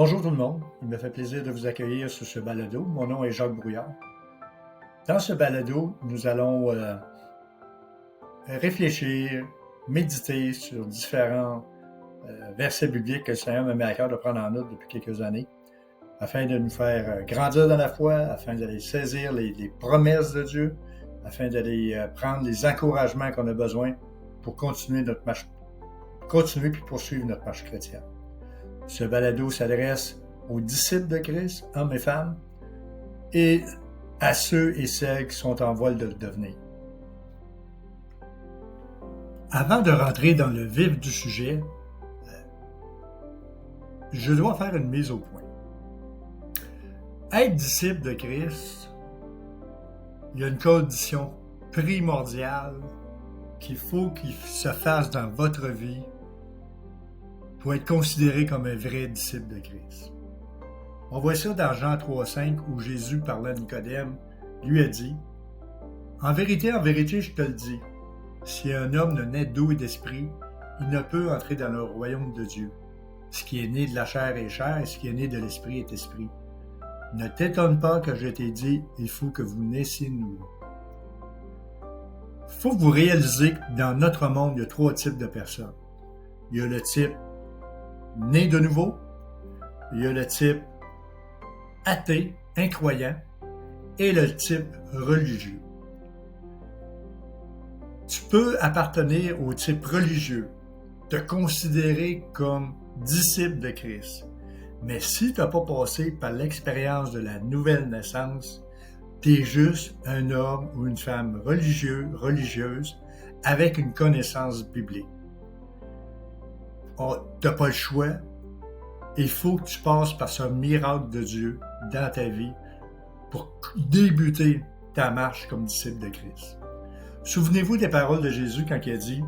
Bonjour tout le monde, il me fait plaisir de vous accueillir sur ce balado. Mon nom est Jacques Brouillard. Dans ce balado, nous allons réfléchir, méditer sur différents versets bibliques que le Seigneur me met à cœur de prendre en note depuis quelques années, afin de nous faire grandir dans la foi, afin d'aller saisir les promesses de Dieu, afin d'aller prendre les encouragements qu'on a besoin pour continuer puis poursuivre notre marche chrétienne. Ce balado s'adresse aux disciples de Christ, hommes et femmes, et à ceux et celles qui sont en voie de le devenir. Avant de rentrer dans le vif du sujet, je dois faire une mise au point. Être disciple de Christ, il y a une condition primordiale qu'il faut qu'il se fasse dans votre vie pour être considéré comme un vrai disciple de Christ. On voit ça dans Jean 3,5 où Jésus, parlant à Nicodème, lui a dit « En vérité, je te le dis, si un homme ne naît d'eau et d'esprit, il ne peut entrer dans le royaume de Dieu. Ce qui est né de la chair est chair, et ce qui est né de l'esprit est esprit. Ne t'étonne pas que je t'ai dit, il faut que vous naissiez de nouveau. » Il faut que vous réalisez que dans notre monde, il y a 3 types de personnes. Il y a le type né de nouveau, il y a le type athée, incroyant, et le type religieux. Tu peux appartenir au type religieux, te considérer comme disciple de Christ, mais si tu n'as pas passé par l'expérience de la nouvelle naissance, tu es juste un homme ou une femme religieuse, avec une connaissance biblique. Tu n'as pas le choix. Il faut que tu passes par ce miracle de Dieu dans ta vie pour débuter ta marche comme disciple de Christ. Souvenez-vous des paroles de Jésus quand il a dit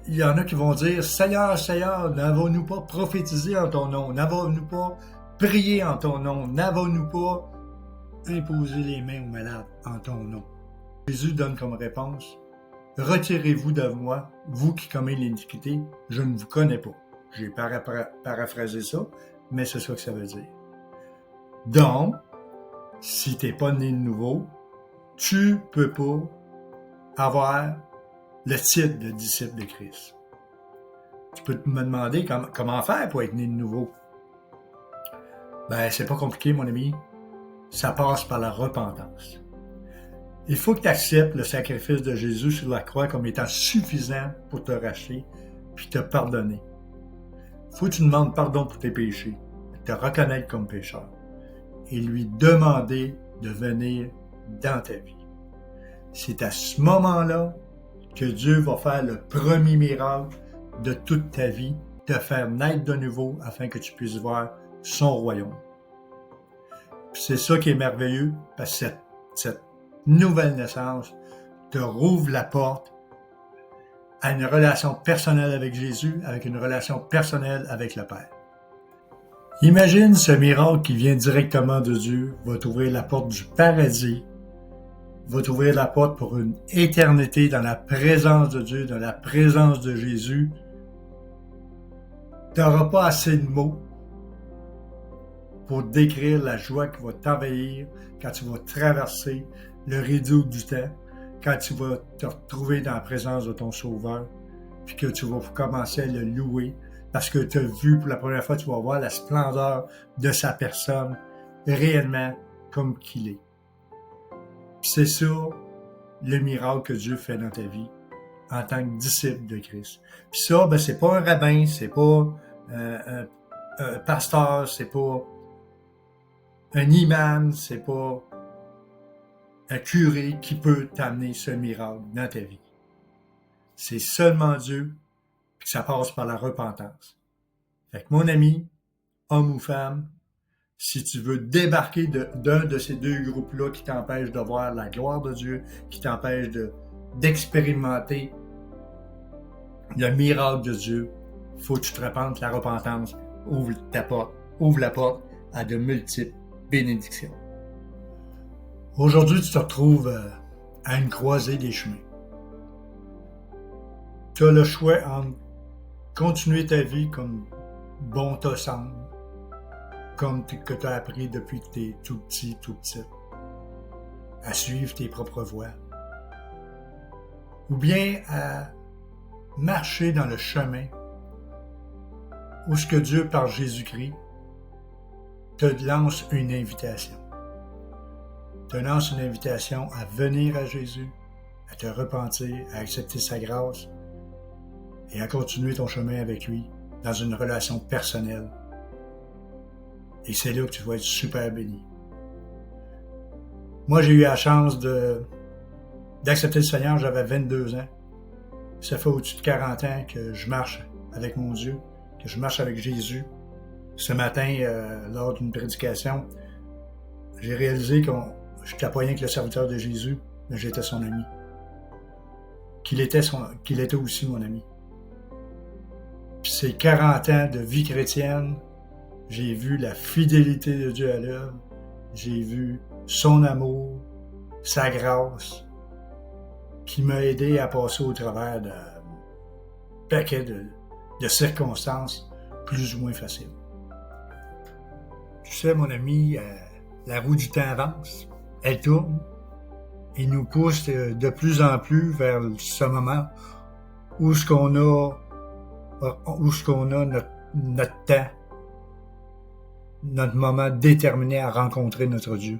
il y en a qui vont dire « Seigneur, Seigneur, n'avons-nous pas prophétisé en ton nom? N'avons-nous pas prié en ton nom? N'avons-nous pas imposé les mains aux malades en ton nom? » Jésus donne comme réponse « Retirez-vous de moi, vous qui commettez l'iniquité, je ne vous connais pas. » J'ai paraphrasé ça, mais c'est ça que ça veut dire. Donc, si tu n'es pas né de nouveau, tu ne peux pas avoir le titre de disciple de Christ. Tu peux me demander comment faire pour être né de nouveau. Ben, c'est pas compliqué, mon ami. Ça passe par la repentance. Il faut que tu acceptes le sacrifice de Jésus sur la croix comme étant suffisant pour te racheter puis te pardonner. Il faut que tu demandes pardon pour tes péchés, te reconnaître comme pécheur et lui demander de venir dans ta vie. C'est à ce moment-là que Dieu va faire le premier miracle de toute ta vie, te faire naître de nouveau afin que tu puisses voir son royaume. Puis c'est ça qui est merveilleux, parce que cette nouvelle naissance te rouvre la porte à une relation personnelle avec Jésus, avec une relation personnelle avec le Père. Imagine ce miracle qui vient directement de Dieu, va t'ouvrir la porte du paradis, va t'ouvrir la porte pour une éternité dans la présence de Dieu, dans la présence de Jésus. Tu n'auras pas assez de mots pour décrire la joie qui va t'envahir quand tu vas traverser le rideau du temps, quand tu vas te retrouver dans la présence de ton Sauveur, puis que tu vas commencer à le louer, parce que tu as vu pour la première fois, tu vas voir la splendeur de sa personne réellement comme qu'il est. Puis c'est ça le miracle que Dieu fait dans ta vie en tant que disciple de Christ. Puis ça, ben c'est pas un rabbin, c'est pas un pasteur, c'est pas un imam, c'est pas un curé qui peut t'amener ce miracle dans ta vie. C'est seulement Dieu, puis ça passe par la repentance. Fait que mon ami, homme ou femme, si tu veux débarquer d'un de ces 2 groupes-là qui t'empêchent de voir la gloire de Dieu, qui t'empêchent d'expérimenter le miracle de Dieu, il faut que tu te repentes la repentance, ouvre la porte à de multiples bénédictions. Aujourd'hui, tu te retrouves à une croisée des chemins. Tu as le choix entre continuer ta vie comme bon te semble, comme que tu as appris depuis que tu es tout petit, tout petite, à suivre tes propres voies, ou bien à marcher dans le chemin où ce que Dieu, par Jésus-Christ, te lance une invitation. Te lance une invitation à venir à Jésus, à te repentir, à accepter sa grâce et à continuer ton chemin avec lui dans une relation personnelle. Et c'est là que tu vas être super béni. Moi, j'ai eu la chance d'accepter le Seigneur, j'avais 22 ans. Ça fait au-dessus de 40 ans que je marche avec mon Dieu, que je marche avec Jésus. Ce matin, lors d'une prédication, j'ai réalisé que je n'étais pas rien que le serviteur de Jésus, mais j'étais son ami. Qu'il était aussi mon ami. Puis ces 40 ans de vie chrétienne, j'ai vu la fidélité de Dieu à l'œuvre, j'ai vu son amour, sa grâce, qui m'a aidé à passer au travers d'un paquet de circonstances plus ou moins faciles. Tu sais, mon ami, la roue du temps avance, elle tourne, et nous pousse de plus en plus vers ce moment où ce qu'on a notre temps, notre moment déterminé à rencontrer notre Dieu.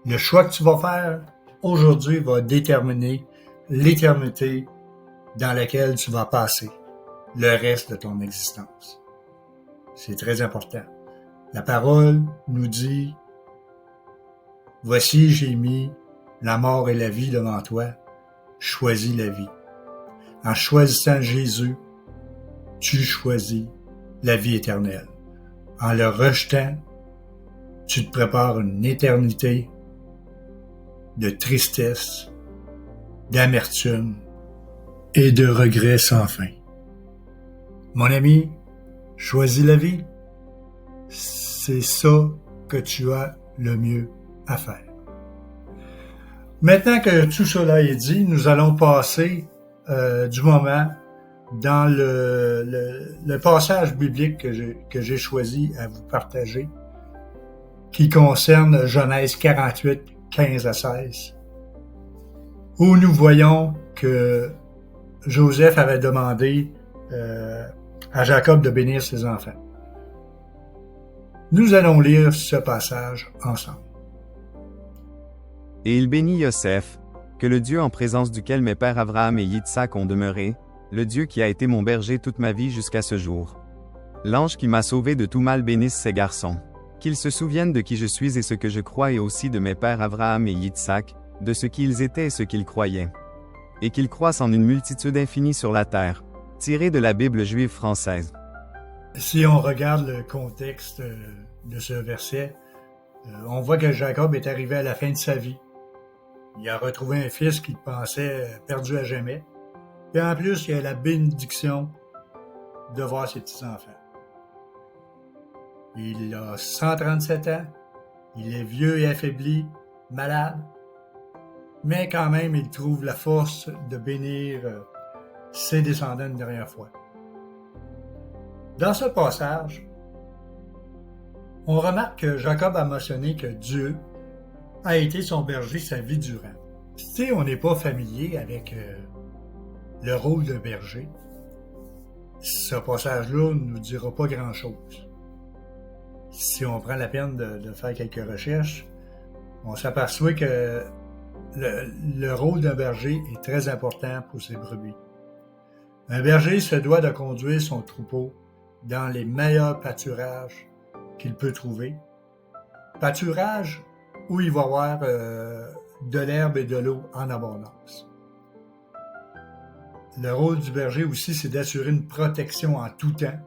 Le choix que tu vas faire aujourd'hui va déterminer l'éternité dans laquelle tu vas passer le reste de ton existence. C'est très important. La parole nous dit « Voici, j'ai mis la mort et la vie devant toi, choisis la vie. » En choisissant Jésus, tu choisis la vie éternelle. En le rejetant, tu te prépares une éternité de tristesse, d'amertume et de regrets sans fin. Mon ami, choisis la vie. C'est ça que tu as le mieux à faire. Maintenant que tout cela est dit, nous allons passer du moment dans le passage biblique que j'ai choisi à vous partager, qui concerne Genèse 48, 15 à 16, où nous voyons que Joseph avait demandé à Jacob de bénir ses enfants. Nous allons lire ce passage ensemble. Et il bénit Joseph, que le Dieu en présence duquel mes pères Abraham et Yitzhak ont demeuré, le Dieu qui a été mon berger toute ma vie jusqu'à ce jour. L'ange qui m'a sauvé de tout mal bénisse ces garçons. Qu'ils se souviennent de qui je suis et ce que je crois et aussi de mes pères Abraham et Yitzhak, de ce qu'ils étaient et ce qu'ils croyaient. Et qu'ils croissent en une multitude infinie sur la terre. Tiré de la Bible juive française. Si on regarde le contexte de ce verset, on voit que Jacob est arrivé à la fin de sa vie. Il a retrouvé un fils qu'il pensait perdu à jamais. Et en plus, il a la bénédiction de voir ses petits-enfants. Il a 137 ans, il est vieux et affaibli, malade, mais quand même, il trouve la force de bénir ses descendants une dernière fois. Dans ce passage, on remarque que Jacob a mentionné que Dieu a été son berger sa vie durant. Si on n'est pas familier avec le rôle de berger, ce passage-là ne nous dira pas grand-chose. Si on prend la peine de faire quelques recherches, on s'aperçoit que le rôle d'un berger est très important pour ses brebis. Un berger se doit de conduire son troupeau dans les meilleurs pâturages qu'il peut trouver. Pâturage où il va y avoir de l'herbe et de l'eau en abondance. Le rôle du berger aussi, c'est d'assurer une protection en tout temps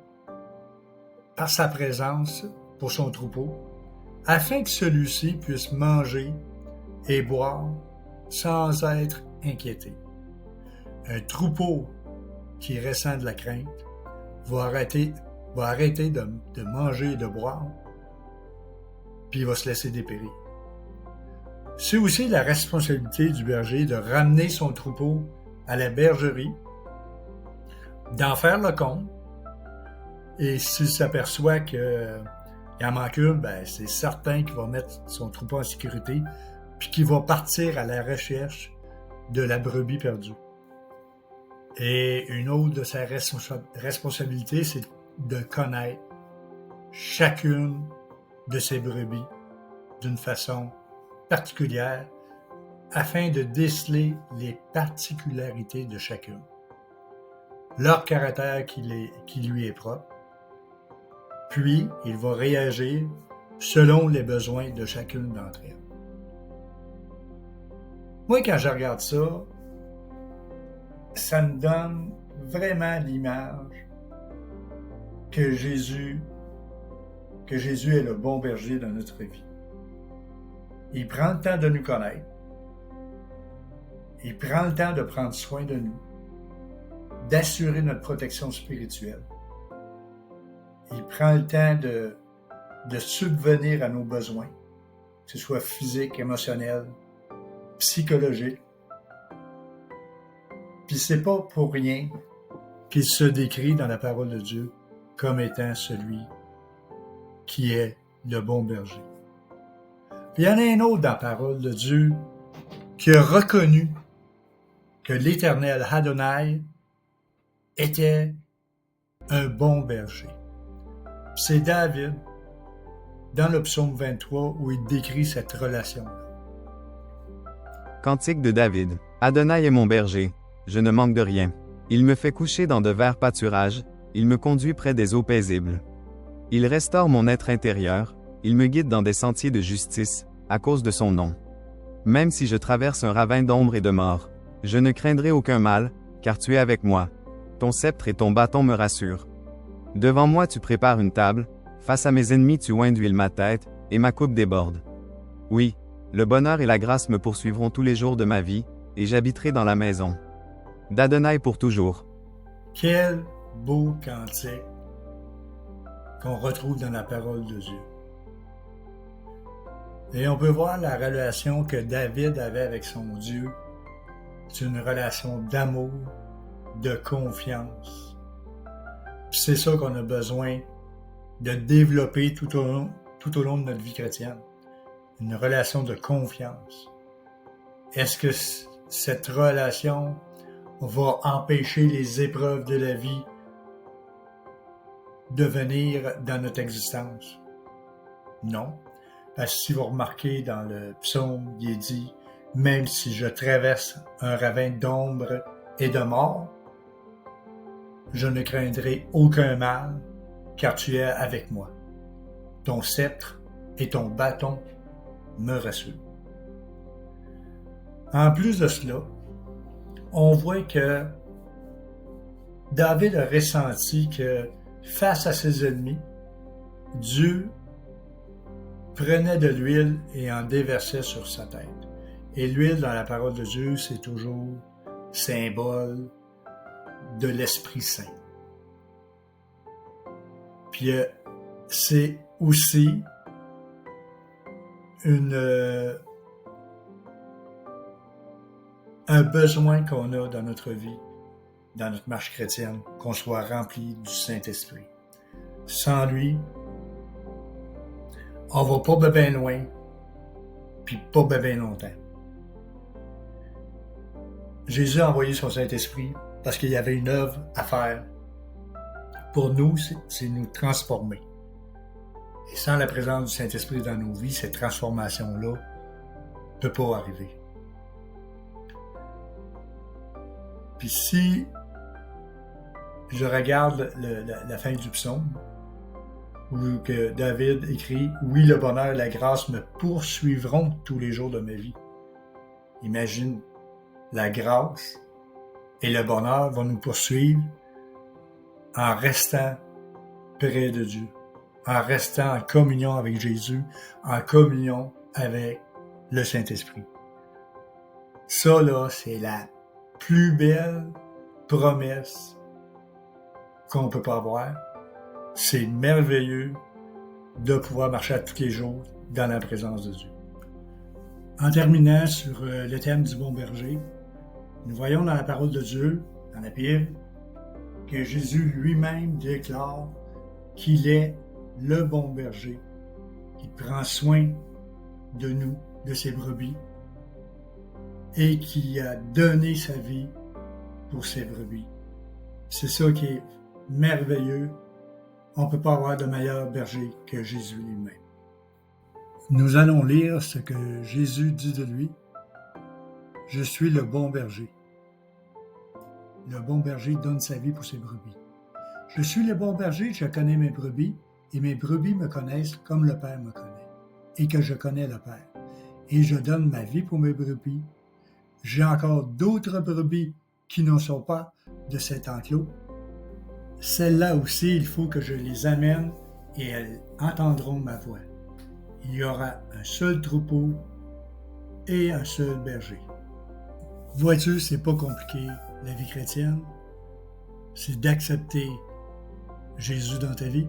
par sa présence pour son troupeau, afin que celui-ci puisse manger et boire sans être inquiété. Un troupeau qui ressent de la crainte va arrêter de manger et de boire, puis il va se laisser dépérir. C'est aussi la responsabilité du berger de ramener son troupeau à la bergerie d'en faire le compte. Et s'il s'aperçoit qu'il en manque une, ben, c'est certain qu'il va mettre son troupeau en sécurité, puis qu'il va partir à la recherche de la brebis perdue. Et une autre de ses responsabilités, c'est de connaître chacune de ces brebis d'une façon particulière afin de déceler les particularités de chacune, leur caractère qui lui est propre, puis il va réagir selon les besoins de chacune d'entre elles. Moi, quand je regarde ça, ça me donne vraiment l'image que Jésus est le bon berger dans notre vie. Il prend le temps de nous connaître. Il prend le temps de prendre soin de nous, d'assurer notre protection spirituelle. Il prend le temps de subvenir à nos besoins, que ce soit physique, émotionnel, psychologique. Puis c'est pas pour rien qu'il se décrit dans la parole de Dieu comme étant celui qui est le bon berger. Puis il y en a un autre dans la parole de Dieu qui a reconnu que l'Éternel Adonai était un bon berger. C'est David, dans le psaume 23, où il décrit cette relation-là. Cantique de David. Adonai est mon berger, je ne manque de rien. Il me fait coucher dans de verts pâturages, il me conduit près des eaux paisibles. Il restaure mon être intérieur, il me guide dans des sentiers de justice, à cause de son nom. Même si je traverse un ravin d'ombre et de mort, je ne craindrai aucun mal, car tu es avec moi. Ton sceptre et ton bâton me rassurent. Devant moi tu prépares une table, face à mes ennemis tu oins d'huile ma tête, et ma coupe déborde. Oui, le bonheur et la grâce me poursuivront tous les jours de ma vie, et j'habiterai dans la maison d'Adonai pour toujours. Quel beau cantique qu'on retrouve dans la parole de Dieu. Et on peut voir la relation que David avait avec son Dieu. C'est une relation d'amour, de confiance. Puis c'est ça qu'on a besoin de développer tout au long de notre vie chrétienne. Une relation de confiance. Est-ce que cette relation va empêcher les épreuves de la vie de venir dans notre existence? Non. Parce que si vous remarquez dans le psaume, il est dit « Même si je traverse un ravin d'ombre et de mort, je ne craindrai aucun mal, car tu es avec moi. Ton sceptre et ton bâton me rassurent. » En plus de cela, on voit que David a ressenti que face à ses ennemis, Dieu prenait de l'huile et en déversait sur sa tête. Et l'huile dans la parole de Dieu, c'est toujours symbole de l'Esprit Saint. Puis c'est aussi un besoin qu'on a dans notre vie, dans notre marche chrétienne, qu'on soit rempli du Saint-Esprit. Sans lui, on va pas bien loin, puis pas bien longtemps. Jésus a envoyé son Saint-Esprit parce qu'il y avait une œuvre à faire. Pour nous, c'est nous transformer. Et sans la présence du Saint-Esprit dans nos vies, cette transformation-là ne peut pas arriver. Puis si je regarde la fin du psaume, où que David écrit « Oui, le bonheur et la grâce me poursuivront tous les jours de ma vie. » Imagine, la grâce et le bonheur vont nous poursuivre en restant près de Dieu, en restant en communion avec Jésus, en communion avec le Saint-Esprit. Ça, là, c'est la plus belle promesse qu'on ne peut pas avoir. C'est merveilleux de pouvoir marcher à tous les jours dans la présence de Dieu. En terminant sur le thème du bon berger, nous voyons dans la parole de Dieu, dans la Bible, que Jésus lui-même déclare qu'il est le bon berger, qui prend soin de nous, de ses brebis, et qui a donné sa vie pour ses brebis. C'est ça qui est merveilleux. On ne peut pas avoir de meilleur berger que Jésus lui-même. Nous allons lire ce que Jésus dit de lui. Je suis le bon berger. Le bon berger donne sa vie pour ses brebis. Je suis le bon berger, je connais mes brebis, et mes brebis me connaissent comme le Père me connaît, et que je connais le Père. Et je donne ma vie pour mes brebis. J'ai encore d'autres brebis qui ne sont pas de cet enclos. Celles-là aussi, il faut que je les amène et elles entendront ma voix. Il y aura un seul troupeau et un seul berger. Vois-tu, c'est pas compliqué, la vie chrétienne. C'est d'accepter Jésus dans ta vie.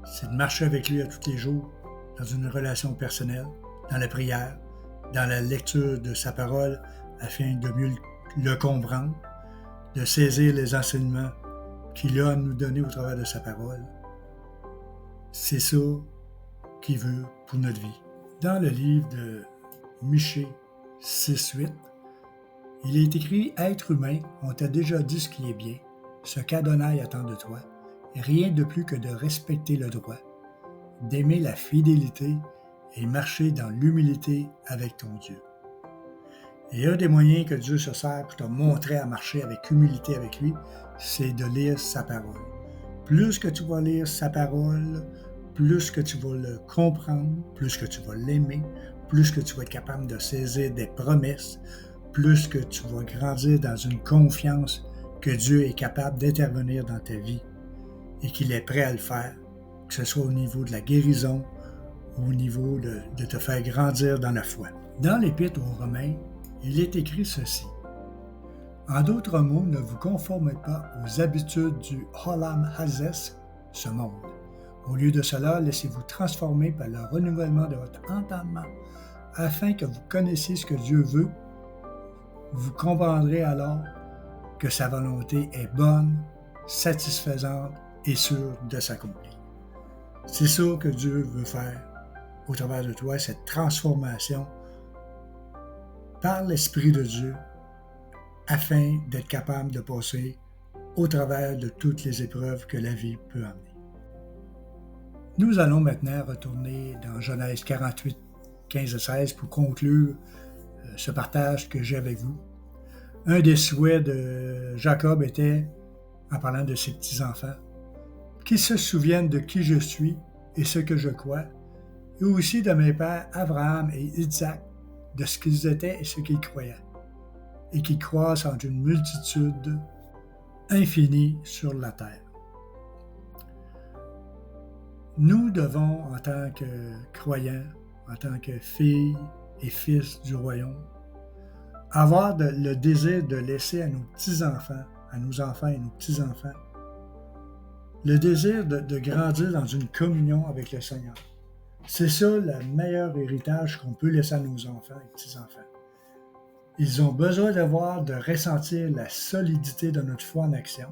C'est de marcher avec lui à tous les jours, dans une relation personnelle, dans la prière, dans la lecture de sa parole, afin de mieux le comprendre, de saisir les enseignements qu'il a à nous donner au travers de sa parole. C'est ça qu'il veut pour notre vie. Dans le livre de Michée 6:8, il est écrit « Être humain, on t'a déjà dit ce qui est bien, ce qu'Adonai attend de toi, rien de plus que de respecter le droit, d'aimer la fidélité et marcher dans l'humilité avec ton Dieu. » Et un des moyens que Dieu se sert pour te montrer à marcher avec humilité avec lui, c'est de lire sa parole. Plus que tu vas lire sa parole, plus que tu vas le comprendre, plus que tu vas l'aimer, plus que tu vas être capable de saisir des promesses, plus que tu vas grandir dans une confiance que Dieu est capable d'intervenir dans ta vie et qu'il est prêt à le faire, que ce soit au niveau de la guérison ou au niveau de te faire grandir dans la foi. Dans l'Épître aux Romains, il est écrit ceci. En d'autres mots, ne vous conformez pas aux habitudes du Olam Hazeh, ce monde. Au lieu de cela, laissez-vous transformer par le renouvellement de votre entendement, afin que vous connaissiez ce que Dieu veut. Vous comprendrez alors que sa volonté est bonne, satisfaisante et sûre de s'accomplir. C'est ça que Dieu veut faire au travers de toi, cette transformation par l'Esprit de Dieu, afin d'être capable de passer au travers de toutes les épreuves que la vie peut amener. Nous allons maintenant retourner dans Genèse 48, 15 et 16 pour conclure ce partage que j'ai avec vous. Un des souhaits de Jacob était, en parlant de ses petits-enfants, qu'ils se souviennent de qui je suis et ce que je crois, et aussi de mes pères Abraham et Isaac, de ce qu'ils étaient et ce qu'ils croyaient, et qui croissent en une multitude infinie sur la terre. Nous devons, en tant que croyants, en tant que filles et fils du royaume, avoir le désir de laisser à nos petits-enfants, à nos enfants et nos petits-enfants, le désir de grandir dans une communion avec le Seigneur. C'est ça le meilleur héritage qu'on peut laisser à nos enfants et petits-enfants. Ils ont besoin de ressentir la solidité de notre foi en action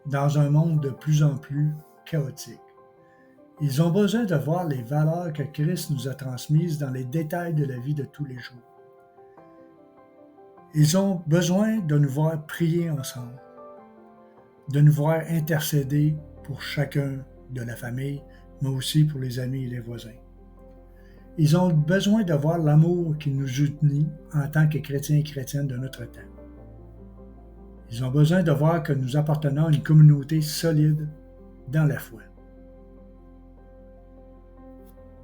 dans un monde de plus en plus chaotique. Ils ont besoin de voir les valeurs que Christ nous a transmises dans les détails de la vie de tous les jours. Ils ont besoin de nous voir prier ensemble, de nous voir intercéder pour chacun de la famille, mais aussi pour les amis et les voisins. Ils ont besoin de voir l'amour qui nous unit en tant que chrétiens et chrétiennes de notre temps. Ils ont besoin de voir que nous appartenons à une communauté solide dans la foi.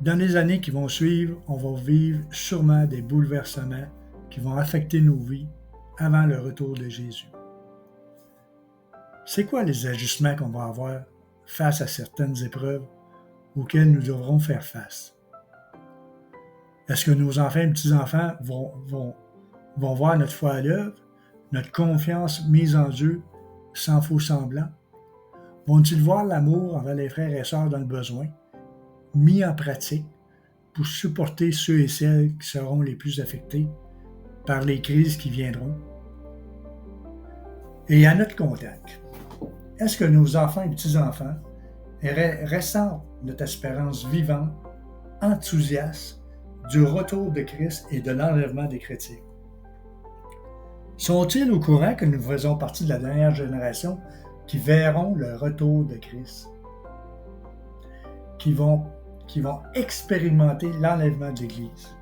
Dans les années qui vont suivre, on va vivre sûrement des bouleversements qui vont affecter nos vies avant le retour de Jésus. C'est quoi les ajustements qu'on va avoir face à certaines épreuves auxquelles nous devrons faire face? Est-ce que nos enfants et petits-enfants vont voir notre foi à l'œuvre, notre confiance mise en Dieu sans faux semblant? Vont-ils voir l'amour envers les frères et sœurs dans le besoin, mis en pratique pour supporter ceux et celles qui seront les plus affectés par les crises qui viendront? Et à notre contact, est-ce que nos enfants et petits-enfants ressentent notre espérance vivante, enthousiaste du retour de Christ et de l'enlèvement des chrétiens? Sont-ils au courant que nous faisons partie de la dernière génération qui verront le retour de Christ, qui vont expérimenter l'enlèvement de l'Église?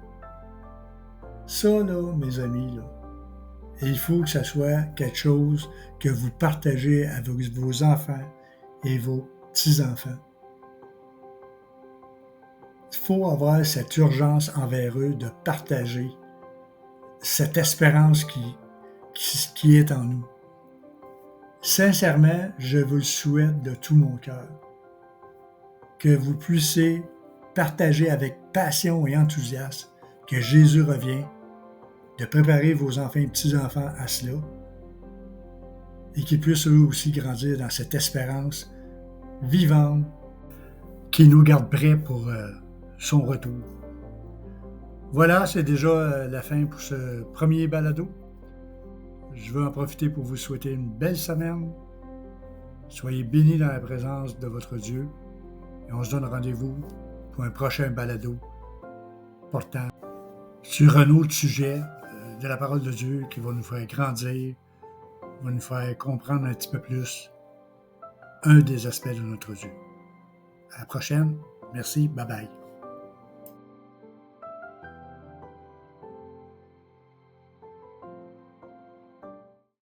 Ça, là, mes amis, là, il faut que ce soit quelque chose que vous partagez avec vos enfants et vos petits-enfants. Il faut avoir cette urgence envers eux de partager cette espérance qui est en nous. Sincèrement, je vous le souhaite de tout mon cœur, que vous puissiez partager avec passion et enthousiasme que Jésus revient, de préparer vos enfants et petits-enfants à cela, et qu'ils puissent eux aussi grandir dans cette espérance vivante qui nous garde prêts pour son retour. Voilà, c'est déjà la fin pour ce premier balado. Je veux en profiter pour vous souhaiter une belle semaine. Soyez bénis dans la présence de votre Dieu. Et on se donne rendez-vous pour un prochain balado portant sur un autre sujet de la parole de Dieu qui va nous faire grandir, va nous faire comprendre un petit peu plus un des aspects de notre Dieu. À la prochaine. Merci. Bye bye.